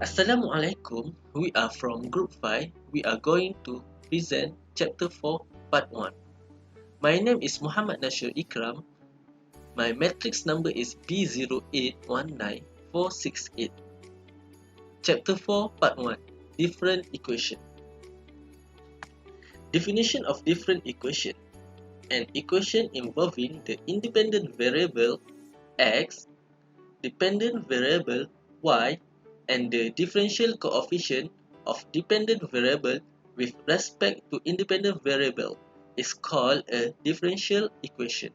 Assalamualaikum, we are from Group 5. We are going to present Chapter 4, Part 1. My name is Muhammad IKRAM. My matrix number is B0819468. Chapter 4, Part 1, Different Equation. Definition of different equation. An equation involving the independent variable x, dependent variable y, and the differential coefficient of dependent variable with respect to independent variable is called a differential equation.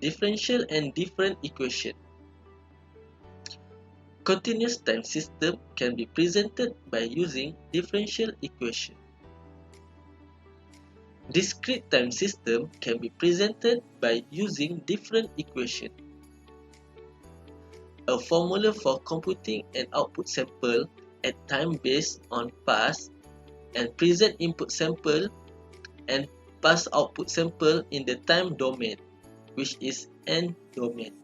Differential and different equation. Continuous time system can be presented by using differential equation. Discrete time system can be presented by using different equation. A formula for computing an output sample at time based on past and present input sample and past output sample in the time domain, which is n domain.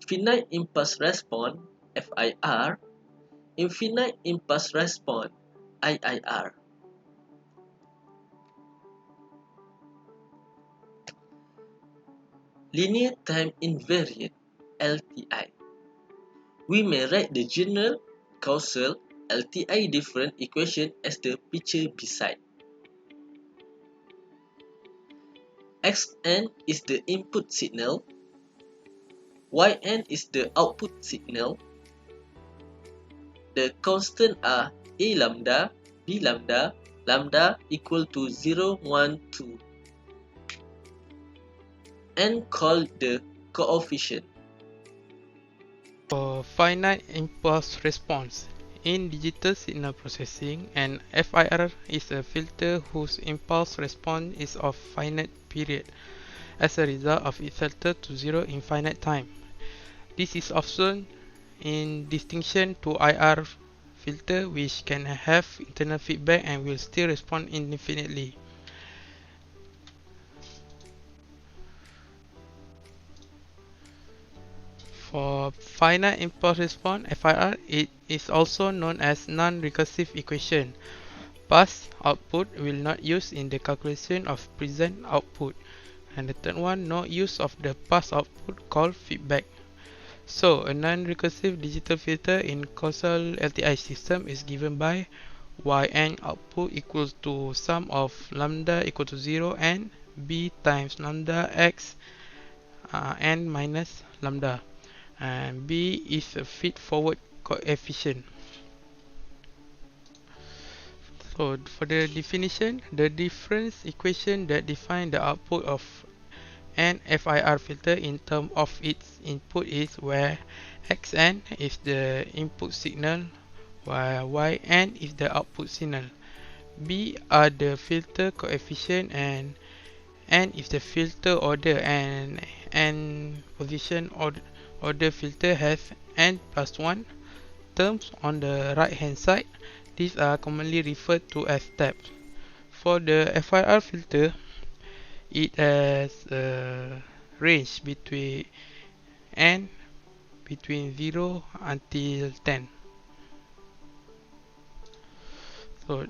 Finite impulse response FIR, infinite impulse response IIR. Linear time invariant LTI. We may write the general causal LTI different equation as the picture beside. Xn is the input signal, Yn is the output signal. The constants are A lambda, B lambda, lambda equal to 0, 1, 2. N called the coefficient. For finite impulse response, in digital signal processing, an FIR is a filter whose impulse response is of finite period as a result of its filter to zero in finite time. This is often in distinction to IR filter, which can have internal feedback and will still respond indefinitely. For finite impulse response FIR, it is also known as non-recursive equation. Past output will not use in the calculation of present output, and the third one, no use of the past output called feedback. So a non-recursive digital filter in causal LTI system is given by Yn output equals to sum of lambda equal to 0 and b times lambda x n minus lambda, and b is a feed-forward coefficient. So for the definition, the difference equation that define the output of an FIR filter in terms of its input is where Xn is the input signal while Yn is the output signal. B are the filter coefficient and N is the filter order, and N position order filter has N plus 1 terms on the right hand side. These are commonly referred to as steps. For the FIR filter, it has a range between N between 0 until 10. So,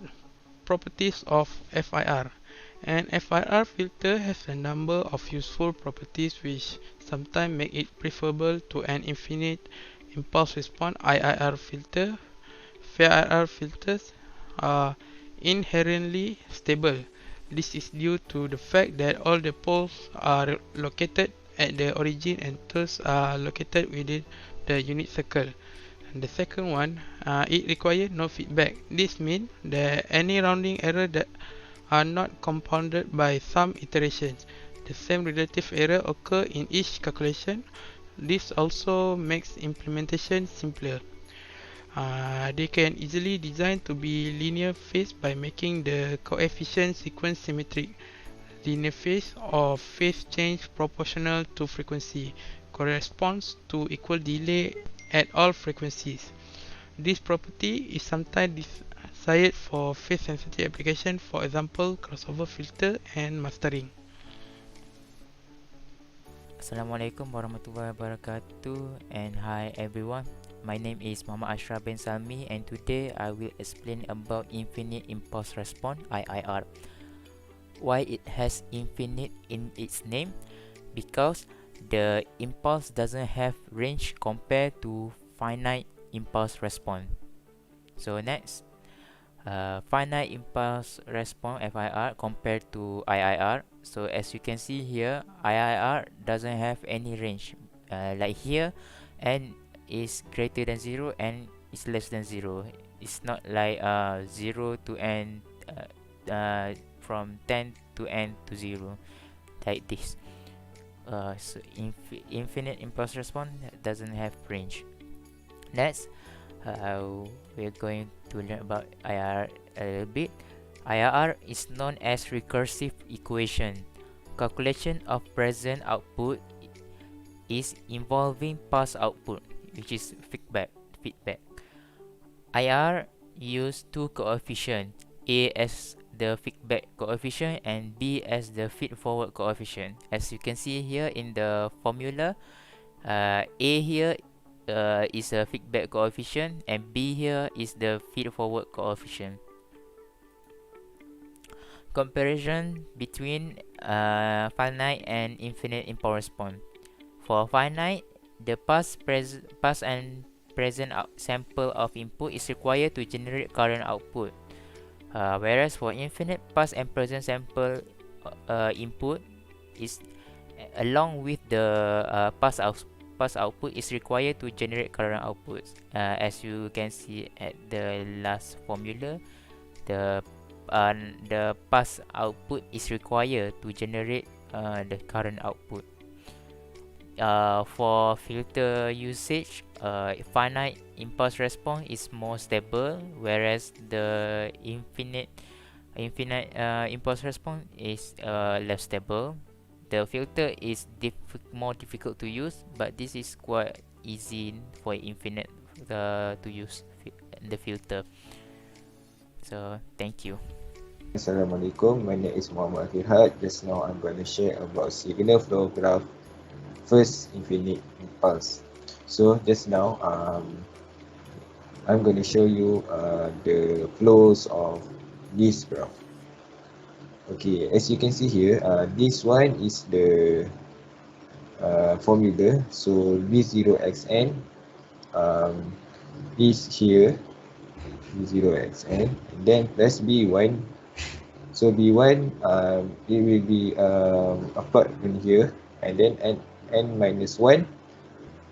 properties of FIR. An FIR filter has a number of useful properties which sometimes make it preferable to an infinite impulse response IIR filter. FIR filters are inherently stable. This is due to the fact that all the poles are located at the origin and thus are located within the unit circle. And the second one, it requires no feedback. This means that any rounding error that are not compounded by some iterations. The same relative error occur in each calculation. This also makes implementation simpler. They can easily design to be linear phase by making the coefficient sequence symmetric. Linear phase or phase change proportional to frequency corresponds to equal delay at all frequencies. This property is sometimes desired for phase sensitive application, for example crossover filter and mastering. Assalamualaikum warahmatullahi wabarakatuh, and hi everyone. My name is Muhammad Ashraf bin Salmi, and today I will explain about infinite impulse response (IIR). Why it has infinite in its name? Because the impulse doesn't have range compared to finite impulse response. So next, finite impulse response (FIR) compared to IIR. So as you can see here, IIR doesn't have any range. Like here, n is greater than 0 and is less than 0. It's not like 0 to n, from 10 to n to 0, like this. So infinite impulse response doesn't have range. Next, we're going to learn about IRR a little bit. IRR is known as recursive equation. Calculation of present output is involving past output, which is feedback. IR use two coefficients, A as the feedback coefficient and B as the feed-forward coefficient. As you can see here in the formula, A here is a feedback coefficient and B here is the feed-forward coefficient. Comparison between finite and infinite impulse response. For finite, the past and present sample of input is required to generate current output. Whereas for infinite, past and present sample input is along with the past output is required to generate current outputs. As you can see at the last formula, the past output is required to generate the current output. For filter usage, finite impulse response is more stable, whereas the infinite impulse response is less stable. The filter is more difficult to use, but this is quite easy for infinite to use the filter. So thank you. Assalamualaikum, my name is Muhammad FIRHAD. Just now I'm going to share about signal flow graph, first infinite impulse. So just now I'm going to show you the flows of this graph. Okay, as you can see here, this one is the formula. So V0xn is here, V0xn, and then plus B1. So B1 it will be apart in here, and then n minus 1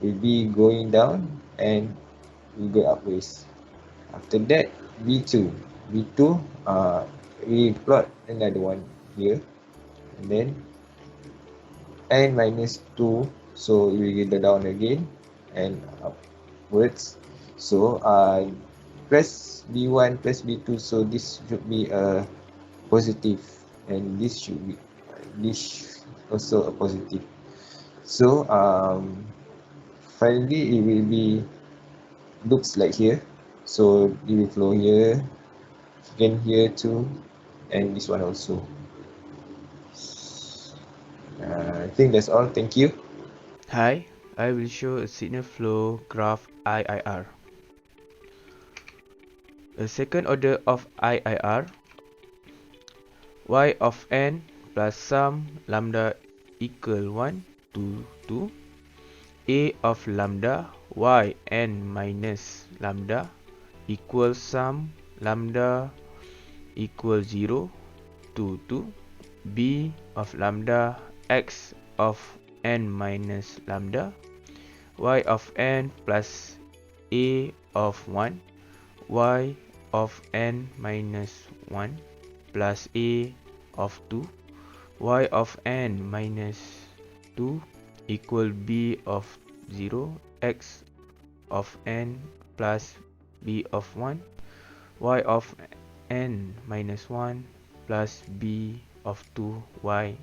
will be going down and will go upwards. After that, B2 we plot another one here, and then n minus 2, so it will go down again and upwards. So plus B1 plus B2, so this should be a positive, and this should be also a positive. So finally it will be looks like here. So it will flow here, again here too, and this one also. I think that's all. Thank you. Hi, I will show a signal flow graph IIR. A second order of IIR, y of n plus sum lambda equal 1 to 2, a of lambda y n minus lambda equals sum lambda equal 0 to 2, b of lambda x of n minus lambda, y of n plus a of 1, y of n minus 1 plus a of 2, y of n minus 2 equal b of 0, x of n plus b of 1, y of n minus 1 plus b of 2, y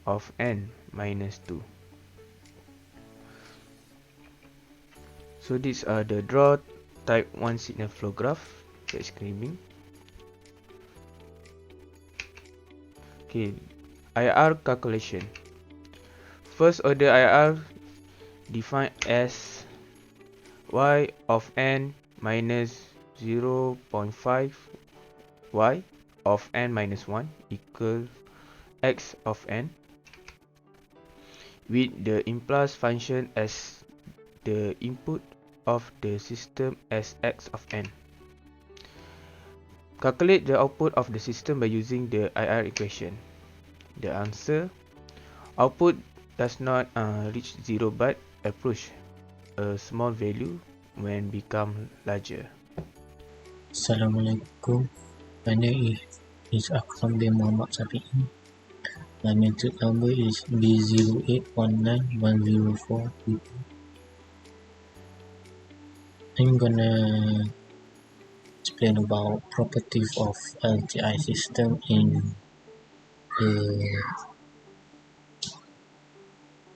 of n minus 2. So these are the draw type 1 signal flow graph describing. Okay, IR calculation. First order IR defined as y of n minus 0.5 y of n minus 1 equal x of n with the impulse function as the input of the system as x of n. Calculate the output of the system by using the IR equation. The answer: output does not reach 0 but approach a small value when become larger. Assalamualaikum. My name is AKRAM bin Muhammad SAPIE. My method number is B08191042. I'm gonna explain about properties of LTI system in the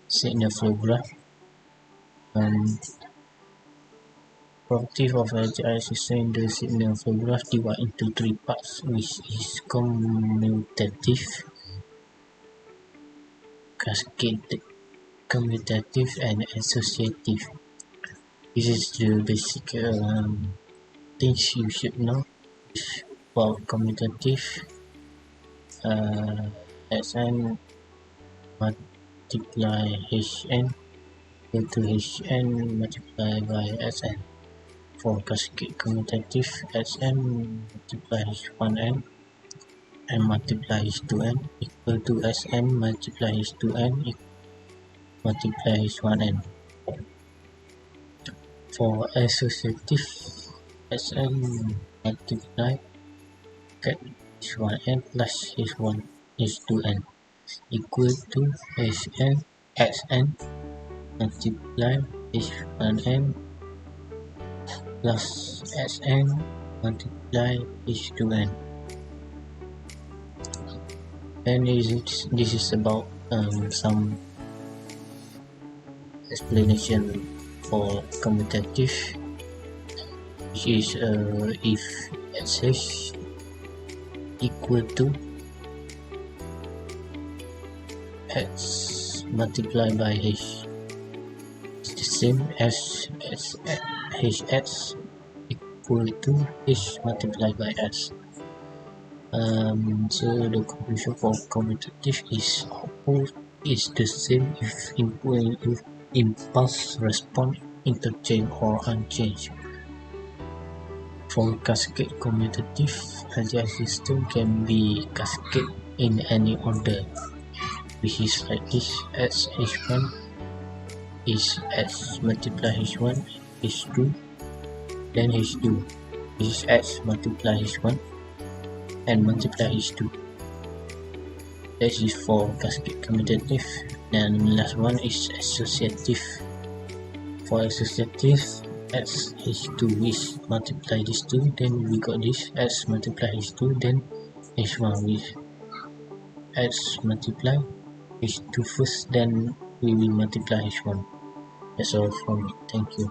signal flow graph. Properties of LTI system in the signal flow graph divide into three parts, which is commutative, cascade, commutative, and associative. This is the basic things you should know about commutative. Sn multiply Hn equal to Hn multiplied by Sn. For cascade commutative, Sn multiply H1n and multiply H2n equal to Sn multiply H2n multiply H1n. For associative, Sn multiply H1n plus H2n equal to Sn multiply H1n plus Sn multiply H2n. And this is about some explanation for commutative, which is if Sh equal to X multiplied by H, it's the same as Hx equal to H multiplied by S. So the conclusion for commutative is output is the same if input if impulse response interchange or unchanged. For cascade commutative, LTI system can be cascade in any order, which is like this: as H1 is S multiply H1, H2, then H2, which is S multiply H1 and multiply H2. That is for cascade commutative. And last one is associative. For associative, S H2 is multiply this 2, then we got this S multiply H2, then H1 with S multiply H2 first, then we will multiply H1. That's all from me. Thank you.